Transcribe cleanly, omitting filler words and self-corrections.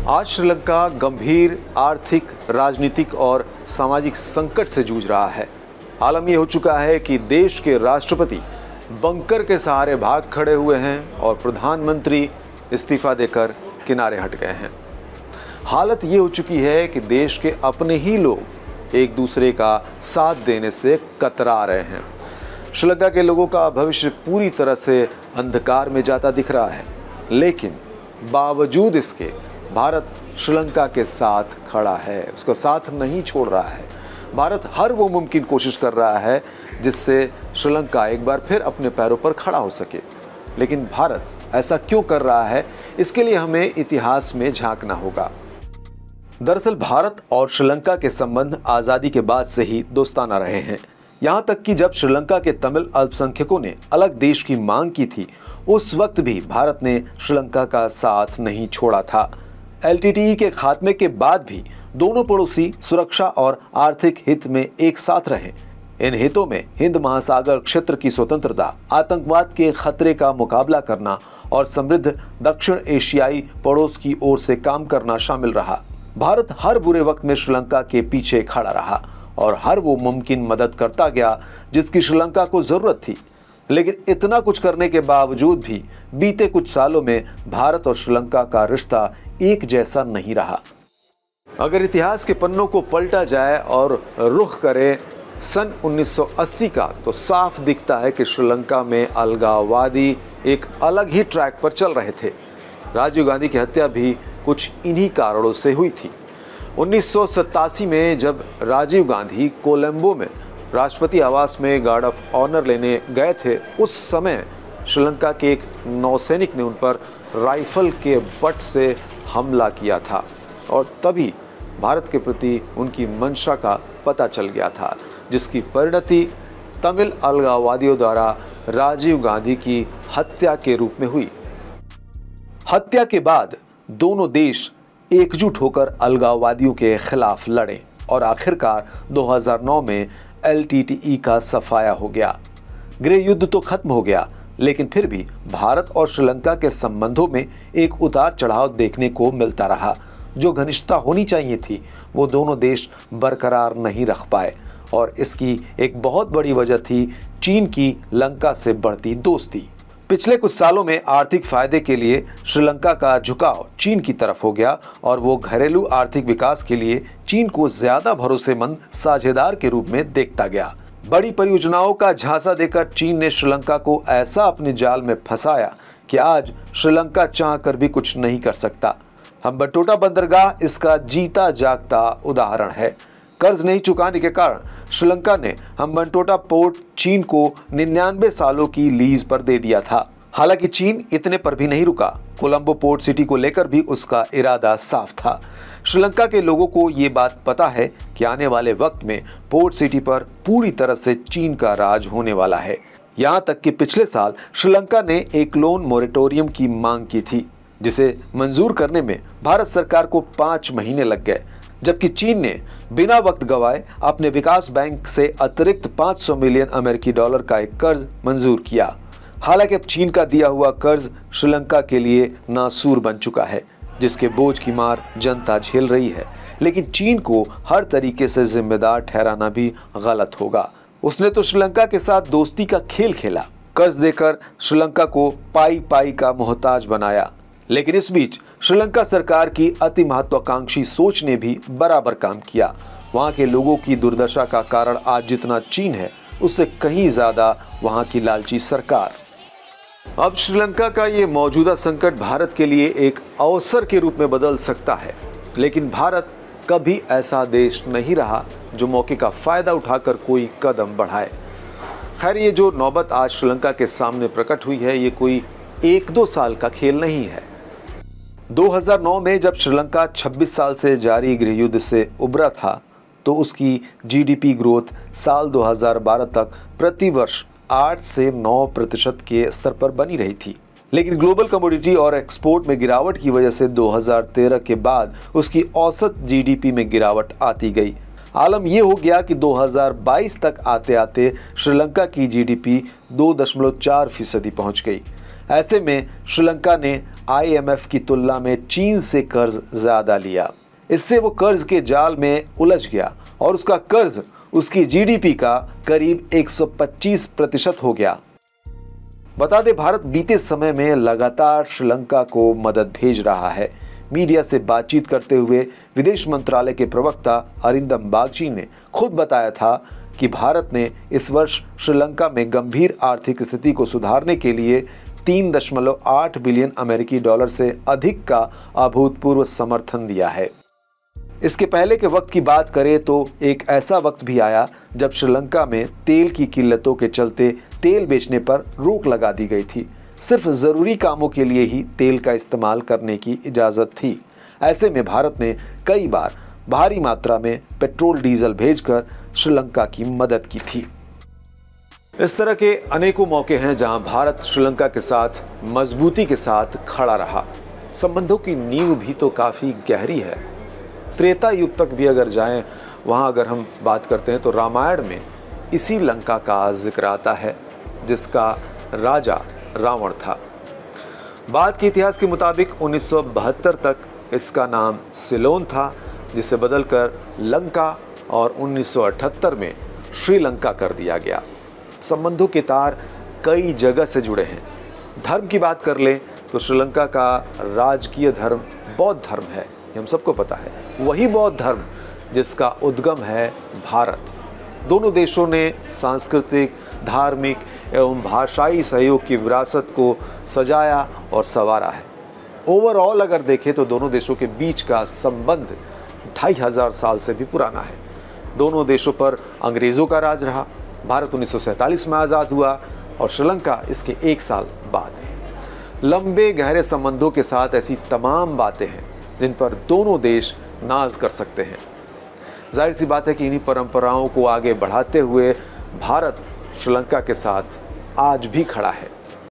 आज श्रीलंका गंभीर आर्थिक, राजनीतिक और सामाजिक संकट से जूझ रहा है। आलम यह हो चुका है कि देश के राष्ट्रपति बंकर के सहारे भाग खड़े हुए हैं और प्रधानमंत्री इस्तीफा देकर किनारे हट गए हैं। हालत ये हो चुकी है कि देश के अपने ही लोग एक दूसरे का साथ देने से कतरा रहे हैं। श्रीलंका के लोगों का भविष्य पूरी तरह से अंधकार में जाता दिख रहा है, लेकिन बावजूद इसके भारत श्रीलंका के साथ खड़ा है, उसका साथ नहीं छोड़ रहा है। भारत हर वो मुमकिन कोशिश कर रहा है जिससे श्रीलंका एक बार फिर अपने पैरों पर खड़ा हो सके। लेकिन भारत ऐसा क्यों कर रहा है, इसके लिए हमें इतिहास में झांकना होगा। दरअसल भारत और श्रीलंका के संबंध आज़ादी के बाद से ही दोस्ताना रहे हैं। यहाँ तक कि जब श्रीलंका के तमिल अल्पसंख्यकों ने अलग देश की मांग की थी, उस वक्त भी भारत ने श्रीलंका का साथ नहीं छोड़ा था। LTTE के खात्मे के बाद भी दोनों पड़ोसी सुरक्षा और आर्थिक हित में एक साथ रहे। इन हितों में हिंद महासागर क्षेत्र की स्वतंत्रता, आतंकवाद के खतरे का मुकाबला करना और समृद्ध दक्षिण एशियाई पड़ोस की ओर से काम करना शामिल रहा। भारत हर बुरे वक्त में श्रीलंका के पीछे खड़ा रहा और हर वो मुमकिन मदद करता गया जिसकी श्रीलंका को जरूरत थी। लेकिन इतना कुछ करने के बावजूद भी बीते कुछ सालों में भारत और श्रीलंका का रिश्ता एक जैसा नहीं रहा। अगर इतिहास के पन्नों को पलटा जाए और रुख करें सन 1980 का, तो साफ दिखता है कि श्रीलंका में अलगाववादी एक अलग ही ट्रैक पर चल रहे थे। राजीव गांधी की हत्या भी कुछ इन्हीं कारणों से हुई थी। 1987 में जब राजीव गांधी कोलंबो में राष्ट्रपति आवास में गार्ड ऑफ ऑनर लेने गए थे, उस समय श्रीलंका के एक नौसैनिक ने उन पर राइफल के बट से हमला किया था और तभी भारत के प्रति उनकी मंशा का पता चल गया था, जिसकी परिणति तमिल अलगाववादियों द्वारा राजीव गांधी की हत्या के रूप में हुई। हत्या के बाद दोनों देश एकजुट होकर अलगाववादियों के खिलाफ लड़े और आखिरकार 2009 में LTTE का सफाया हो गया। गृह युद्ध तो खत्म हो गया, लेकिन फिर भी भारत और श्रीलंका के संबंधों में एक उतार चढ़ाव देखने को मिलता रहा। जो घनिष्ठता होनी चाहिए थी वो दोनों देश बरकरार नहीं रख पाए और इसकी एक बहुत बड़ी वजह थी चीन की लंका से बढ़ती दोस्ती। पिछले कुछ सालों में आर्थिक फायदे के लिए श्रीलंका का झुकाव चीन की तरफ हो गया और वो घरेलू आर्थिक विकास के लिए चीन को ज्यादा भरोसेमंद साझेदार के रूप में देखता गया। बड़ी परियोजनाओं का झांसा देकर चीन ने श्रीलंका को ऐसा अपने जाल में फंसाया कि आज श्रीलंका चाहकर भी कुछ नहीं कर सकता। हम्बनटोटा बंदरगाह इसका जीता जागता उदाहरण है। कर्ज नहीं चुकाने के कारण श्रीलंका ने हम्बनटोटा पोर्ट चीन को 99 सालों की लीज पर दे दिया था। हालांकि चीन इतने पर भी नहीं रुका। कोलंबो पोर्ट सिटी को लेकर भी उसका इरादा साफ था। श्रीलंका के लोगों को ये बात पता है कि आने वाले वक्त में पोर्ट सिटी पर पूरी तरह से चीन का राज होने वाला है। यहाँ तक कि पिछले साल श्रीलंका ने एक लोन मोरेटोरियम की मांग की थी, जिसे मंजूर करने में भारत सरकार को 5 महीने लग गए, जबकि चीन ने बिना वक्त गवाए अपने विकास बैंक से अतिरिक्त 500 मिलियन अमेरिकी डॉलर का एक कर्ज मंजूर किया। हालांकि अब चीन का दिया हुआ कर्ज श्रीलंका के लिए नासूर बन चुका है, जिसके बोझ की मार जनता झेल रही है। लेकिन चीन को हर तरीके से जिम्मेदार ठहराना भी गलत होगा। उसने तो श्रीलंका के साथ दोस्ती का खेल खेला, कर्ज देकर श्रीलंका को पाई पाई का मोहताज बनाया। लेकिन इस बीच श्रीलंका सरकार की अति महत्वाकांक्षी सोच ने भी बराबर काम किया। वहां के लोगों की दुर्दशा का कारण आज जितना चीन है, उससे कहीं ज्यादा वहां की लालची सरकार। अब श्रीलंका का ये मौजूदा संकट भारत के लिए एक अवसर के रूप में बदल सकता है, लेकिन भारत कभी ऐसा देश नहीं रहा जो मौके का फायदा उठाकर कोई कदम बढ़ाए। खैर, ये जो नौबत आज श्रीलंका के सामने प्रकट हुई है, ये कोई 1-2 साल का खेल नहीं है। 2009 में जब श्रीलंका 26 साल से जारी गृह युद्ध से उबरा था, तो उसकी GDP ग्रोथ साल 2012 तक प्रति वर्ष 8 से 9% के स्तर पर बनी रही थी। लेकिन ग्लोबल कमोडिटी और एक्सपोर्ट में गिरावट की वजह से 2013 के बाद उसकी औसत GDP में गिरावट आती गई। आलम यह हो गया कि 2022 तक आते आते श्रीलंका की GDP 2.4% पहुंच गई। ऐसे में श्रीलंका ने IMF की तुलना में चीन से कर्ज ज्यादा लिया। इससे वो कर्ज के जाल में उलझ गया और उसका कर्ज उसकी GDP का करीब 125% हो गया। बता दें, भारत बीते समय में लगातार श्रीलंका को मदद भेज रहा है। मीडिया से बातचीत करते हुए विदेश मंत्रालय के प्रवक्ता अरिंदम बागची ने खुद बताया था कि भारत ने इस वर्ष श्रीलंका में गंभीर आर्थिक स्थिति को सुधारने के लिए 3.8 बिलियन अमेरिकी डॉलर से अधिक का अभूतपूर्व समर्थन दिया है। इसके पहले के वक्त की बात करें तो एक ऐसा वक्त भी आया जब श्रीलंका में तेल की किल्लतों के चलते तेल बेचने पर रोक लगा दी गई थी। सिर्फ जरूरी कामों के लिए ही तेल का इस्तेमाल करने की इजाजत थी। ऐसे में भारत ने कई बार भारी मात्रा में पेट्रोल डीजल भेजकर श्रीलंका की मदद की थी। इस तरह के अनेकों मौके हैं जहां भारत श्रीलंका के साथ मजबूती के साथ खड़ा रहा। संबंधों की नींव भी तो काफी गहरी है। त्रेता युग तक भी अगर जाएं, वहां अगर हम बात करते हैं तो रामायण में इसी लंका का जिक्र आता है जिसका राजा रावण था। बाद के इतिहास के मुताबिक 1972 तक इसका नाम सिलोन था, जिसे बदलकर लंका और 1978 में श्रीलंका कर दिया गया। संबंधों के तार कई जगह से जुड़े हैं। धर्म की बात कर लें तो श्रीलंका का राजकीय धर्म बौद्ध धर्म है, ये हम सबको पता है। वही बौद्ध धर्म जिसका उद्गम है भारत। दोनों देशों ने सांस्कृतिक, धार्मिक एवं भाषाई सहयोग की विरासत को सजाया और संवारा है। ओवरऑल अगर देखें तो दोनों देशों के बीच का संबंध 2500 साल से भी पुराना है। दोनों देशों पर अंग्रेजों का राज रहा। भारत 1947 में आज़ाद हुआ और श्रीलंका इसके 1 साल बाद। लंबे गहरे संबंधों के साथ ऐसी तमाम बातें हैं जिन पर दोनों देश नाज कर सकते हैं। जाहिर सी बात है कि इन्हीं परंपराओं को आगे बढ़ाते हुए भारत श्रीलंका के साथ आज भी खड़ा है।